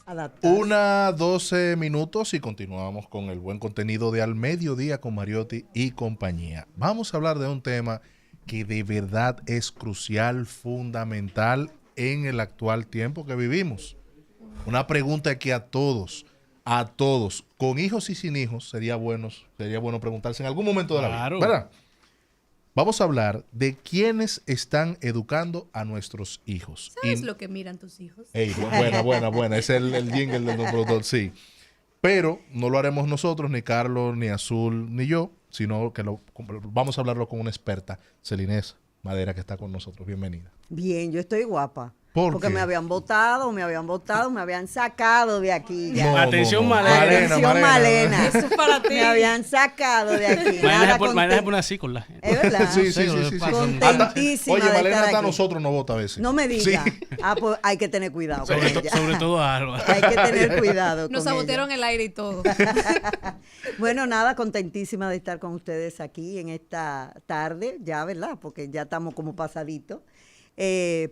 Adaptarse. 1:12 y continuamos con el buen contenido de Al Mediodía con Mariotti y compañía. Vamos a hablar de un tema que de verdad es crucial, fundamental en el actual tiempo que vivimos. Una pregunta que a todos, con hijos y sin hijos, sería bueno preguntarse en algún momento de la vida, Claro. ¿verdad? Vamos a hablar de quiénes están educando a nuestros hijos. ¿Sabes lo que miran tus hijos? Ey, buena. Ese es el jingle del productor, sí. Pero no lo haremos nosotros, ni Carlos, ni Azul, ni yo, sino que vamos a hablarlo con una experta, Celinés Madera, que está con nosotros. Bienvenida. Bien, yo estoy guapa. ¿Por Porque qué? me habían votado, me habían sacado de aquí. Ya. No, Atención, no. Malena. Atención, Malena. Eso es para ti. Me habían sacado de aquí. Malena se pone así con la gente. Es verdad. Sí. Contentísima Oye, de Malena estar hasta a aquí. nosotros nos vota a veces. No me diga. Sí. Pues hay que tener cuidado con ella. Sobre todo a Alba. Hay que tener cuidado Nos con sabotearon ella. el aire y todo. Bueno, nada, contentísima de estar con ustedes aquí en esta tarde, ya, ¿verdad? Porque ya estamos como pasaditos.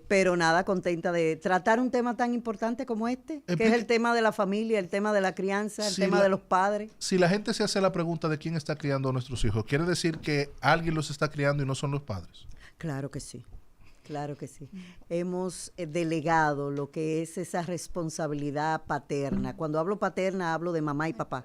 Pero nada, contenta de tratar un tema tan importante como este, que es el tema de la familia, el tema de la crianza, el Sí, tema de los padres. Si la gente se hace la pregunta de quién está criando a nuestros hijos, ¿quiere decir que alguien los está criando y no son los padres? Claro que sí. Claro que sí. Hemos delegado lo que es esa responsabilidad paterna. Cuando hablo paterna, hablo de mamá y papá.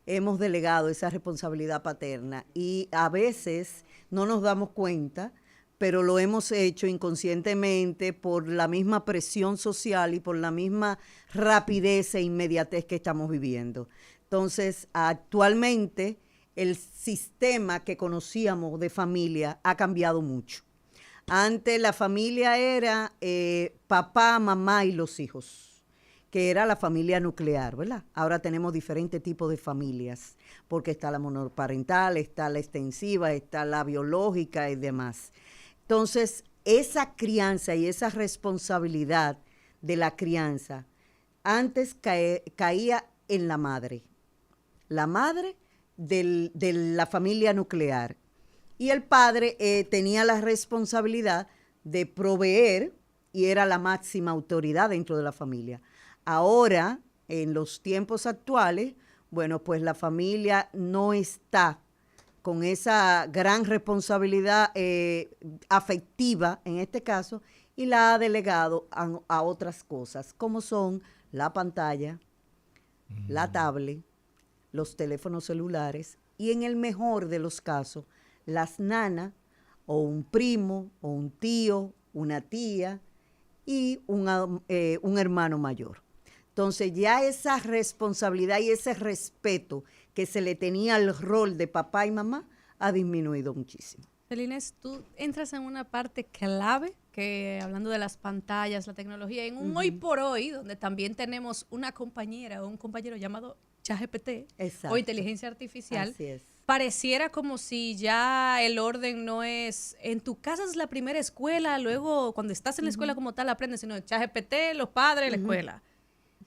Hemos delegado esa responsabilidad paterna y a veces no nos damos cuenta, pero lo hemos hecho inconscientemente por la misma presión social y por la misma rapidez e inmediatez que estamos viviendo. Entonces, actualmente, el sistema que conocíamos de familia ha cambiado mucho. Antes la familia era papá, mamá y los hijos, que era la familia nuclear, ¿verdad? Ahora tenemos diferentes tipos de familias, porque está la monoparental, está la extensiva, está la biológica y demás. Entonces, esa crianza y esa responsabilidad de la crianza antes caía en la madre de la familia nuclear. Y el padre tenía la responsabilidad de proveer y era la máxima autoridad dentro de la familia. Ahora, en los tiempos actuales, bueno, pues la familia no está con esa gran responsabilidad afectiva, en este caso, y la ha delegado a otras cosas, como son la pantalla, la tablet, los teléfonos celulares y, en el mejor de los casos, las nanas o un primo o un tío, una tía y un hermano mayor. Entonces ya esa responsabilidad y ese respeto que se le tenía al rol de papá y mamá ha disminuido muchísimo. Celines, tú entras en una parte clave, que hablando de las pantallas, la tecnología, en un hoy por hoy, donde también tenemos una compañera o un compañero llamado ChatGPT o inteligencia artificial. Así es. Pareciera como si ya el orden no es, en tu casa es la primera escuela, luego cuando estás en la escuela como tal aprendes, sino ChatGPT, los padres, la escuela.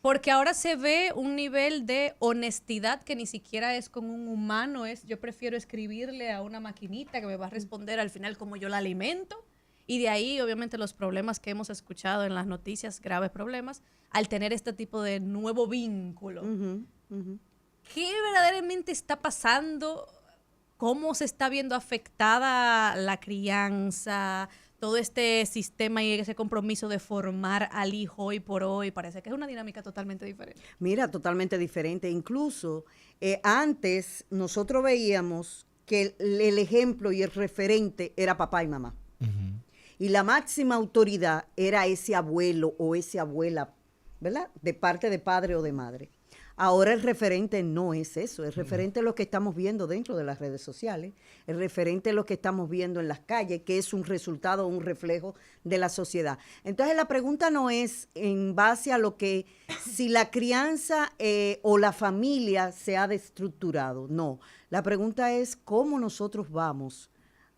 Porque ahora se ve un nivel de honestidad que ni siquiera es con un humano, yo prefiero escribirle a una maquinita que me va a responder al final como yo la alimento. Y de ahí, obviamente, los problemas que hemos escuchado en las noticias, graves problemas, al tener este tipo de nuevo vínculo. ¿Qué verdaderamente está pasando? ¿Cómo se está viendo afectada la crianza? Todo este sistema y ese compromiso de formar al hijo hoy por hoy, parece que es una dinámica totalmente diferente. Mira, totalmente diferente. Incluso antes nosotros veíamos que el ejemplo y el referente era papá y mamá. Y la máxima autoridad era ese abuelo o esa abuela, ¿verdad? De parte de padre o de madre. Ahora el referente no es eso, el referente es lo que estamos viendo dentro de las redes sociales, el referente es lo que estamos viendo en las calles, que es un resultado, un reflejo de la sociedad. Entonces la pregunta no es en base a lo que, si la crianza o la familia se ha destructurado, no. La pregunta es cómo nosotros vamos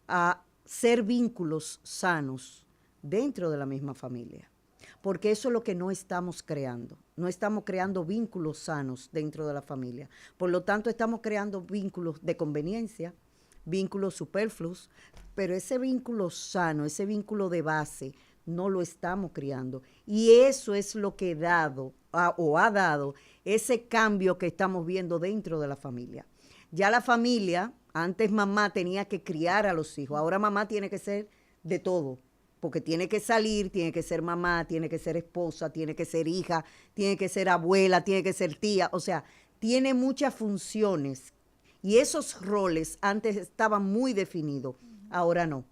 a ser vínculos sanos dentro de la misma familia. Porque eso es lo que no estamos creando. No estamos creando vínculos sanos dentro de la familia. Por lo tanto, estamos creando vínculos de conveniencia, vínculos superfluos, pero ese vínculo sano, ese vínculo de base, no lo estamos criando. Y eso es lo que ha dado ese cambio que estamos viendo dentro de la familia. Ya la familia, antes mamá tenía que criar a los hijos, ahora mamá tiene que ser de todo, porque tiene que salir, tiene que ser mamá, tiene que ser esposa, tiene que ser hija, tiene que ser abuela, tiene que ser tía, o sea, tiene muchas funciones. Y esos roles antes estaban muy definidos, ahora no.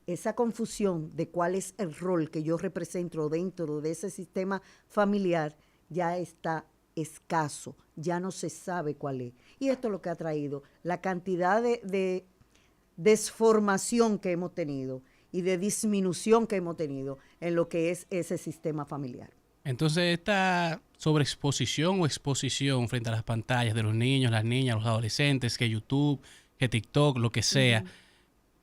Esa confusión de cuál es el rol que yo represento dentro de ese sistema familiar ya está escaso, ya no se sabe cuál es. Y esto es lo que ha traído la cantidad de desformación que hemos tenido y de disminución que hemos tenido en lo que es ese sistema familiar. Entonces, esta sobreexposición o exposición frente a las pantallas de los niños, las niñas, los adolescentes, que YouTube, que TikTok, lo que sea,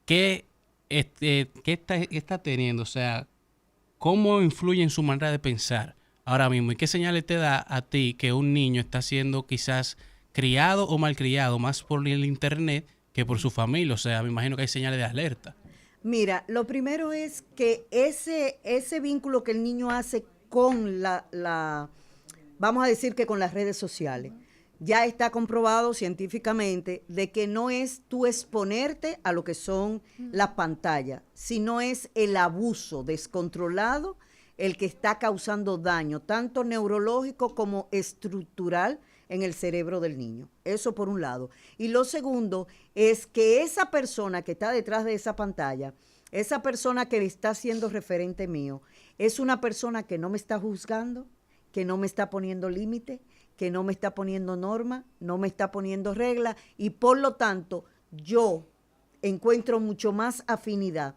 ¿qué está teniendo? O sea, ¿cómo influye en su manera de pensar ahora mismo? ¿Y qué señales te da a ti que un niño está siendo quizás criado o malcriado más por el internet que por su familia? O sea, me imagino que hay señales de alerta. Mira, lo primero es que ese vínculo que el niño hace con vamos a decir que con las redes sociales, ya está comprobado científicamente de que no es tú exponerte a lo que son las pantallas, sino es el abuso descontrolado el que está causando daño, tanto neurológico como estructural en el cerebro del niño. Eso por un lado. Y lo segundo es que esa persona que está detrás de esa pantalla, esa persona que está siendo referente mío, es una persona que no me está juzgando, que no me está poniendo límite, que no me está poniendo norma, no me está poniendo regla, y por lo tanto yo encuentro mucho más afinidad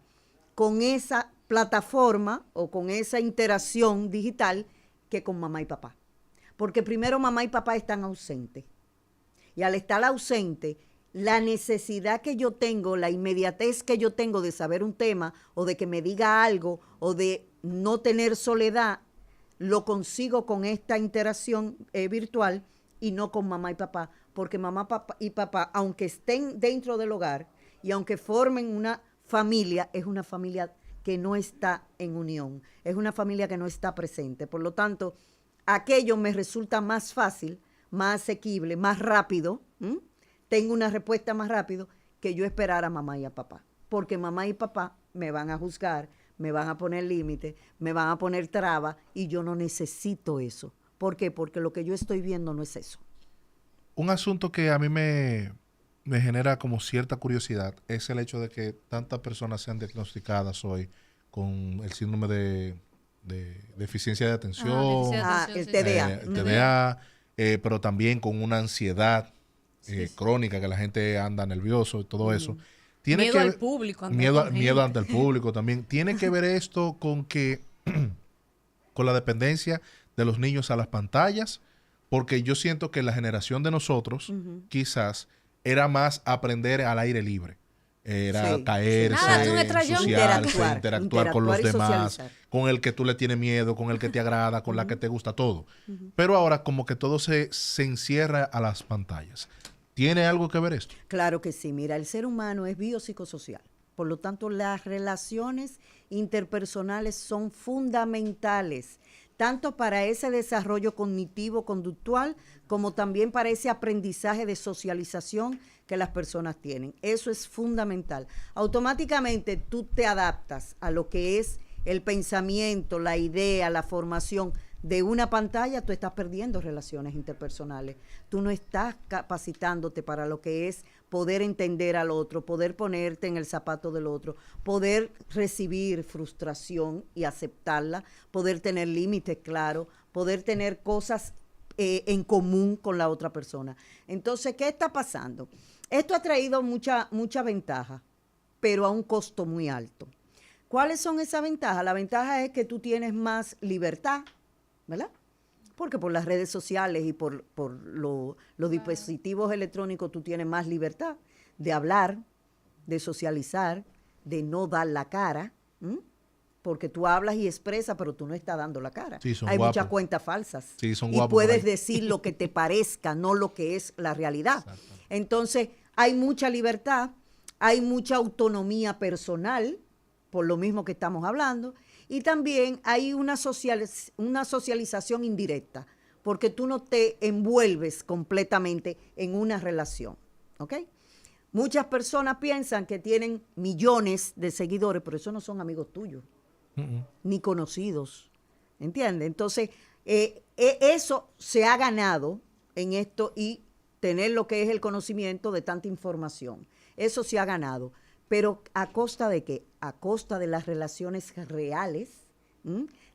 con esa plataforma o con esa interacción digital que con mamá y papá. Porque primero mamá y papá están ausentes. Y al estar ausente, la necesidad que yo tengo, la inmediatez que yo tengo de saber un tema o de que me diga algo o de no tener soledad, lo consigo con esta interacción virtual y no con mamá y papá. Porque mamá y papá, aunque estén dentro del hogar y aunque formen una familia, es una familia que no está en unión, es una familia que no está presente. Por lo tanto, aquello me resulta más fácil, más asequible, más rápido, tengo una respuesta más rápido que yo esperar a mamá y a papá. Porque mamá y papá me van a juzgar, me van a poner límites, me van a poner trabas y yo no necesito eso. ¿Por qué? Porque lo que yo estoy viendo no es eso. Un asunto que a mí me genera como cierta curiosidad es el hecho de que tantas personas sean diagnosticadas hoy con el síndrome de deficiencia de atención, el TDA. el TDA, pero también con una ansiedad crónica, que la gente anda nervioso y todo eso. Tiene miedo al público. Miedo ante el público también. ¿Tiene que ver esto con con la dependencia de los niños a las pantallas? Porque yo siento que la generación de nosotros quizás era más aprender al aire libre. Era caerse, interactuar con los demás, con el que tú le tienes miedo, con el que te agrada, con la que te gusta, todo. Pero ahora como que todo se encierra a las pantallas. ¿Tiene algo que ver esto? Claro que sí. Mira, el ser humano es biopsicosocial. Por lo tanto, las relaciones interpersonales son fundamentales, tanto para ese desarrollo cognitivo-conductual, como también para ese aprendizaje de socialización que las personas tienen. Eso es fundamental. Automáticamente tú te adaptas a lo que es el pensamiento, la idea, la formación de una pantalla. Tú estás perdiendo relaciones interpersonales. Tú no estás capacitándote para lo que es poder entender al otro, poder ponerte en el zapato del otro, poder recibir frustración y aceptarla, poder tener límites claros, poder tener cosas en común con la otra persona. Entonces, ¿qué está pasando? Esto ha traído mucha ventaja, pero a un costo muy alto. ¿Cuáles son esas ventajas? La ventaja es que tú tienes más libertad, ¿verdad? Porque por las redes sociales y por los dispositivos electrónicos tú tienes más libertad de hablar, de socializar, de no dar la cara, porque tú hablas y expresas, pero tú no estás dando la cara. Sí, hay muchas cuentas falsas. Sí, son y guapos puedes decir lo que te parezca, no lo que es la realidad. Entonces, hay mucha libertad, hay mucha autonomía personal, por lo mismo que estamos hablando, Y también hay una socialización indirecta, porque tú no te envuelves completamente en una relación, ¿ok? Muchas personas piensan que tienen millones de seguidores, pero esos no son amigos tuyos, ni conocidos, ¿entiendes? Entonces, eso se ha ganado en esto y tener lo que es el conocimiento de tanta información. Eso se ha ganado. Pero ¿a costa de qué? A costa de las relaciones reales,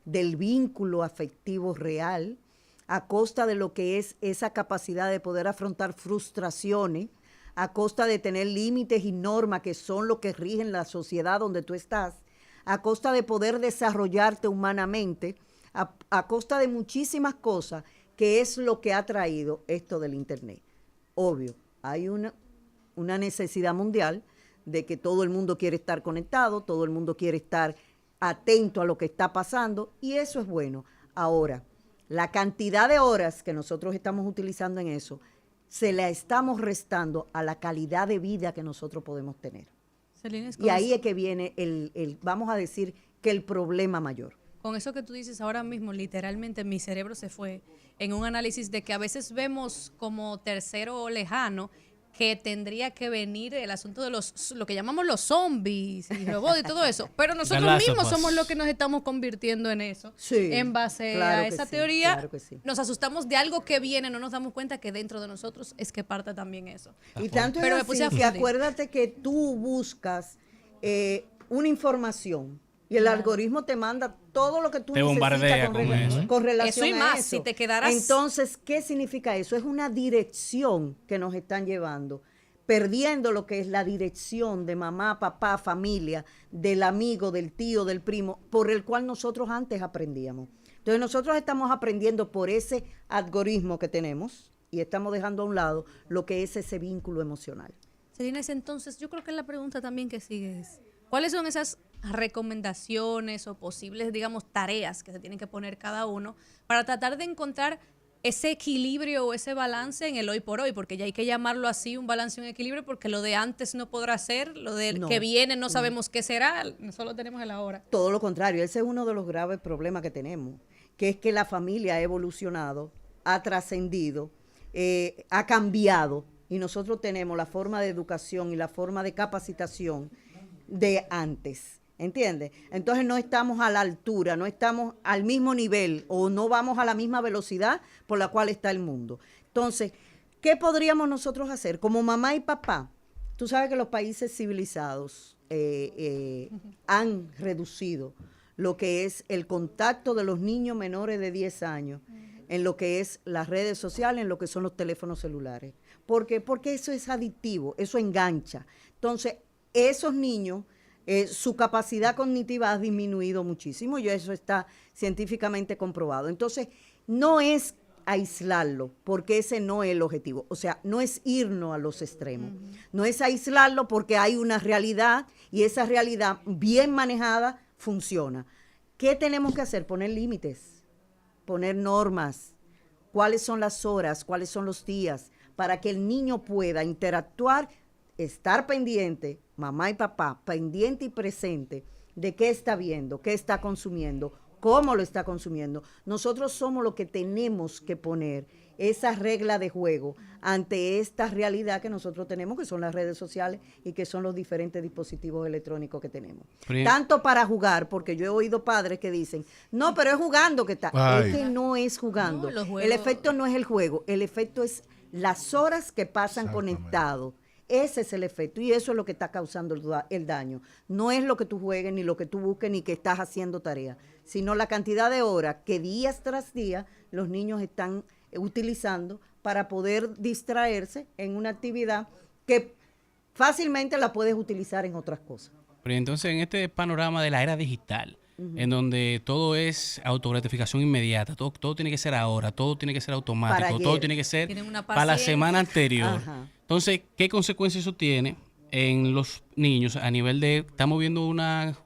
del vínculo afectivo real, a costa de lo que es esa capacidad de poder afrontar frustraciones, a costa de tener límites y normas que son lo que rigen la sociedad donde tú estás, a costa de poder desarrollarte humanamente, a costa de muchísimas cosas, que es lo que ha traído esto del Internet. Obvio, hay una necesidad mundial de que todo el mundo quiere estar conectado, todo el mundo quiere estar atento a lo que está pasando, y eso es bueno. Ahora, la cantidad de horas que nosotros estamos utilizando en eso, se la estamos restando a la calidad de vida que nosotros podemos tener. Celina, y ahí es que viene vamos a decir, que el problema mayor. Con eso que tú dices ahora mismo, literalmente mi cerebro se fue en un análisis de que a veces vemos como tercero o lejano que tendría que venir el asunto de lo que llamamos los zombies y robots y todo eso, pero nosotros mismos somos los que nos estamos convirtiendo en eso. Sí, en base claro a esa sí, teoría, claro que sí. Nos asustamos de algo que viene, no nos damos cuenta que dentro de nosotros es que parte también eso. Y tanto pero es me puse así a que fundir. acuérdate que tú buscas una información y el algoritmo te manda todo lo que tú te bombardea necesitas con con relación eso y a más, eso. si te quedaras... Entonces, ¿qué significa eso? Es una dirección que nos están llevando, perdiendo lo que es la dirección de mamá, papá, familia, del amigo, del tío, del primo, por el cual nosotros antes aprendíamos. Entonces, nosotros estamos aprendiendo por ese algoritmo que tenemos y estamos dejando a un lado lo que es ese vínculo emocional. Celina, entonces yo creo que la pregunta también que sigue es, ¿cuáles son esas recomendaciones o posibles, digamos, tareas que se tienen que poner cada uno para tratar de encontrar ese equilibrio o ese balance en el hoy por hoy? Porque ya hay que llamarlo así, un balance y un equilibrio, porque lo de antes no podrá ser, lo de que viene no sabemos qué será, solo tenemos el ahora. Todo lo contrario, ese es uno de los graves problemas que tenemos, que es que la familia ha evolucionado, ha trascendido, ha cambiado, y nosotros tenemos la forma de educación y la forma de capacitación de antes, ¿entiendes? Entonces no estamos a la altura, no estamos al mismo nivel o no vamos a la misma velocidad por la cual está el mundo. Entonces, ¿qué podríamos nosotros hacer? Como mamá y papá, tú sabes que los países civilizados han reducido lo que es el contacto de los niños menores de 10 años en lo que es las redes sociales, en lo que son los teléfonos celulares. ¿Por qué? Porque eso es adictivo, eso engancha. Entonces, esos niños, su capacidad cognitiva ha disminuido muchísimo y eso está científicamente comprobado. Entonces, no es aislarlo, porque ese no es el objetivo. O sea, no es irnos a los extremos. No es aislarlo porque hay una realidad y esa realidad bien manejada funciona. ¿Qué tenemos que hacer? Poner límites, poner normas, cuáles son las horas, cuáles son los días, para que el niño pueda interactuar, estar pendiente, mamá y papá, pendiente y presente de qué está viendo, qué está consumiendo, cómo lo está consumiendo. Nosotros somos los que tenemos que poner esa regla de juego ante esta realidad que nosotros tenemos, que son las redes sociales y que son los diferentes dispositivos electrónicos que tenemos. Tanto para jugar, porque yo he oído padres que dicen, no, pero es jugando que está. Ay. Es que no es jugando. No, el efecto no es el juego, el efecto es las horas que pasan conectados. Ese es el efecto y eso es lo que está causando el daño. No es lo que tú juegues, ni lo que tú busques, ni que estás haciendo tarea, sino la cantidad de horas que días tras día los niños están utilizando para poder distraerse en una actividad que fácilmente la puedes utilizar en otras cosas. Pero entonces, en este panorama de la era digital, en donde todo es autogratificación inmediata, todo tiene que ser ahora, todo tiene que ser automático, todo tiene que ser para la semana anterior. Ajá. Entonces, ¿qué consecuencias eso tiene en los niños a nivel de, estamos viendo una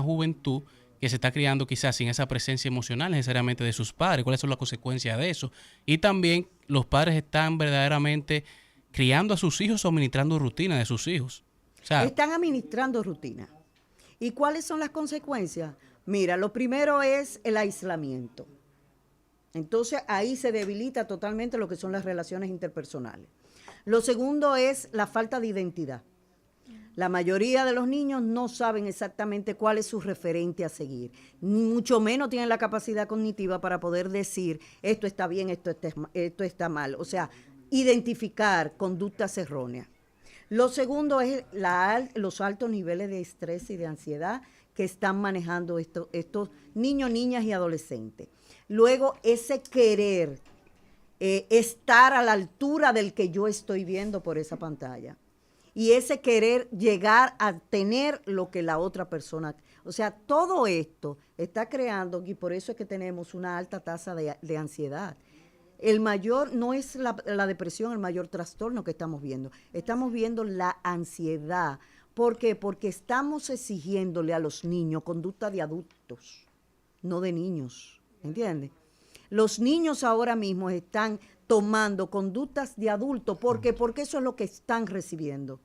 juventud que se está criando quizás sin esa presencia emocional necesariamente de sus padres? ¿Cuáles son las consecuencias de eso? Y también los padres están verdaderamente criando a sus hijos o administrando rutina de sus hijos. O sea, están administrando rutina. ¿Y cuáles son las consecuencias? Mira, lo primero es el aislamiento. Entonces ahí se debilita totalmente lo que son las relaciones interpersonales. Lo segundo es la falta de identidad. La mayoría de los niños no saben exactamente cuál es su referente a seguir, ni mucho menos tienen la capacidad cognitiva para poder decir esto está bien, esto está mal. O sea, identificar conductas erróneas. Lo segundo es los altos niveles de estrés y de ansiedad que están manejando estos niños, niñas y adolescentes. Luego, ese querer estar a la altura del que yo estoy viendo por esa pantalla. Y ese querer llegar a tener lo que la otra persona... O sea, todo esto está creando, y por eso es que tenemos una alta tasa de ansiedad. El mayor, no es la depresión el mayor trastorno que estamos viendo. Estamos viendo la ansiedad. ¿Por qué? Porque estamos exigiéndole a los niños conducta de adultos, no de niños. ¿Entiendes? Los niños ahora mismo están tomando conductas de adultos. ¿Por qué? Porque eso es lo que están recibiendo.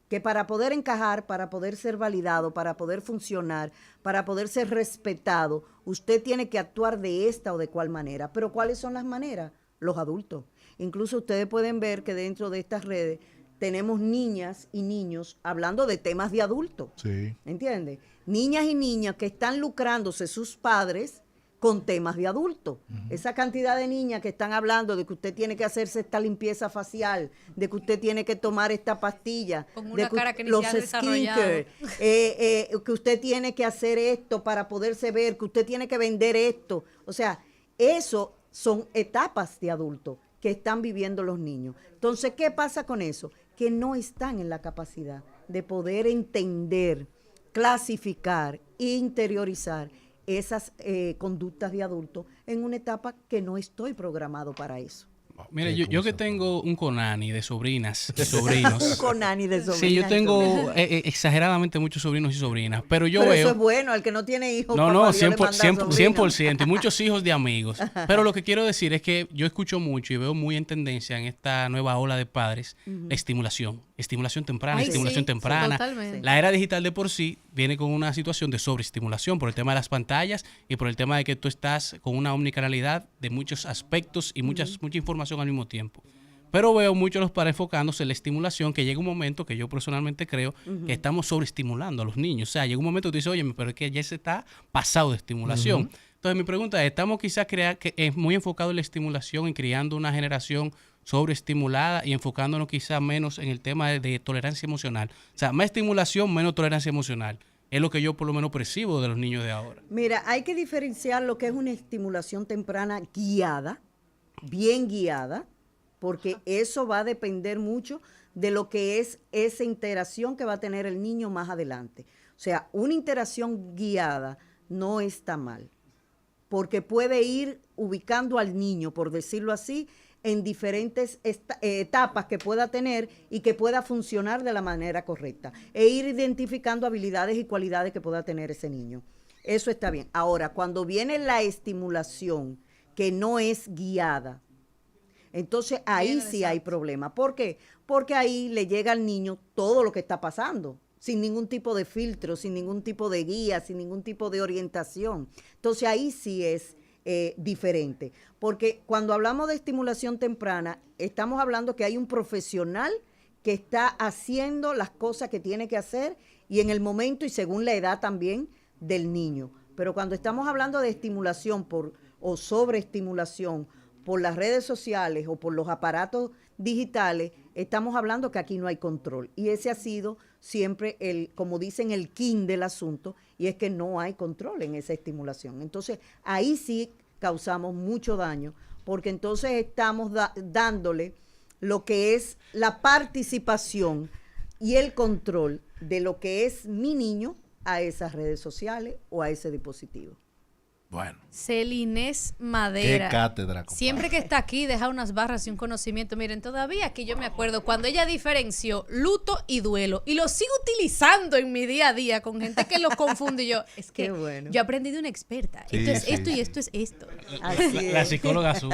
Que para poder encajar, para poder ser validado, para poder funcionar, para poder ser respetado, usted tiene que actuar de esta o de cual manera. ¿Pero cuáles son las maneras? Los adultos. Incluso ustedes pueden ver que dentro de estas redes tenemos niñas y niños hablando de temas de adultos. Sí. ¿Entiendes? Niñas y niñas que están lucrándose sus padres con temas de adultos. Esa cantidad de niñas que están hablando de que usted tiene que hacerse esta limpieza facial, de que usted tiene que tomar esta pastilla, con una de cara que ni los se ha desarrollado, que usted tiene que hacer esto para poderse ver, que usted tiene que vender esto. O sea, eso son etapas de adulto que están viviendo los niños. Entonces, ¿qué pasa con eso? Que no están en la capacidad de poder entender, clasificar, interiorizar esas conductas de adulto en una etapa que no estoy programado para eso. Mira, yo que tengo un conani de sobrinas y sobrinos. Un conani de sobrinas. Sí, yo tengo exageradamente muchos sobrinos y sobrinas, pero yo pero veo... eso es bueno, el que no tiene hijos. No, papá, 100%, y muchos hijos de amigos. Pero lo que quiero decir es que yo escucho mucho y veo muy en tendencia en esta nueva ola de padres la estimulación temprana, Ay, estimulación sí, temprana. totalmente. La era digital de por sí viene con una situación de sobreestimulación por el tema de las pantallas y por el tema de que tú estás con una omnicanalidad de muchos aspectos y mucha información al mismo tiempo. Pero veo mucho a los padres enfocándose en la estimulación, que llega un momento que yo personalmente creo que estamos sobreestimulando a los niños. O sea, llega un momento que tú dices, oye, pero es que ya se está pasado de estimulación. Entonces mi pregunta es, ¿estamos quizás muy enfocados en la estimulación y creando una generación sobreestimulada y enfocándonos quizás menos en el tema de tolerancia emocional? O sea, más estimulación, menos tolerancia emocional. Es lo que yo por lo menos percibo de los niños de ahora. Mira, hay que diferenciar lo que es una estimulación temprana guiada, bien guiada, porque eso va a depender mucho de lo que es esa interacción que va a tener el niño más adelante. O sea, una interacción guiada no está mal, porque puede ir ubicando al niño, por decirlo así, en diferentes etapas que pueda tener y que pueda funcionar de la manera correcta, e ir identificando habilidades y cualidades que pueda tener ese niño. Eso está bien. Ahora, cuando viene la estimulación que no es guiada, entonces ahí sí hay problema. ¿Por qué? Porque ahí le llega al niño todo lo que está pasando, sin ningún tipo de filtro, sin ningún tipo de guía, sin ningún tipo de orientación. Entonces ahí sí es diferente. Porque cuando hablamos de estimulación temprana, estamos hablando que hay un profesional que está haciendo las cosas que tiene que hacer y en el momento y según la edad también del niño. Pero cuando estamos hablando de estimulación o sobreestimulación por las redes sociales o por los aparatos digitales, estamos hablando que aquí no hay control. Y ese ha sido siempre como dicen, el king del asunto, y es que no hay control en esa estimulación. Entonces, ahí sí causamos mucho daño, porque entonces estamos dándole lo que es la participación y el control de lo que es mi niño a esas redes sociales o a ese dispositivo. Bueno. Celinés Qué Madera. cátedra, compadre. Siempre que está aquí deja unas barras y un conocimiento. Miren, todavía que yo me acuerdo cuando ella diferenció luto y duelo y lo sigo utilizando en mi día a día con gente que lo confunde y yo. Es que Qué bueno. yo aprendí de una experta. Sí, esto es sí, esto y sí. esto es esto. Así La es. psicóloga azul.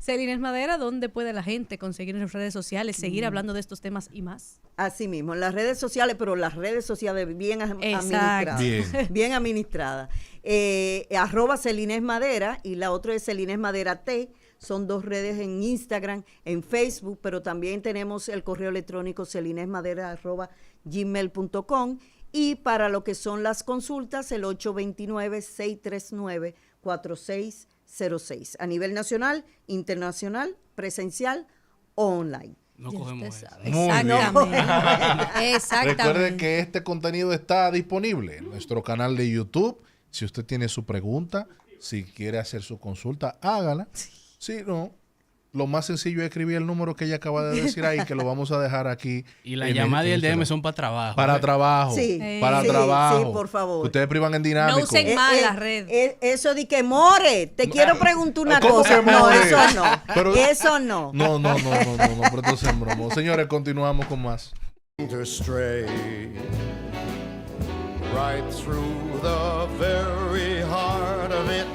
Celinés Madera, ¿dónde puede la gente conseguir en las redes sociales, seguir hablando de estos temas y más? Así mismo, en las redes sociales, pero las redes sociales bien Exacto. administradas. Bien. Bien administradas. @ Celinés Madera y la otra es Celinés Madera T. Son 2 redes en Instagram, en Facebook, pero también tenemos el correo electrónico celinesmadera@gmail.com y para lo que son las consultas, el 829-639-4606. A nivel nacional, internacional, presencial o online. No Ya cogemos usted eso. sabe. Muy bien. Exactamente. Exactamente. Recuerde que este contenido está disponible en nuestro canal de YouTube. Si usted tiene su pregunta, si quiere hacer su consulta, hágala. Si no, lo más sencillo es escribir el número que ella acaba de decir ahí, que lo vamos a dejar aquí. Y la en llamada y el Instagram. DM son para trabajo. Para trabajo. Sí. Para Sí, trabajo. sí, por favor. Ustedes privan en dinámico. No usen más las redes. Eso de que more, te quiero preguntar una ¿Cómo cosa. que No, more? eso no. Pero- Eso no. No, pero entonces es broma. Señores, continuamos con más. To stray right through the very heart of it.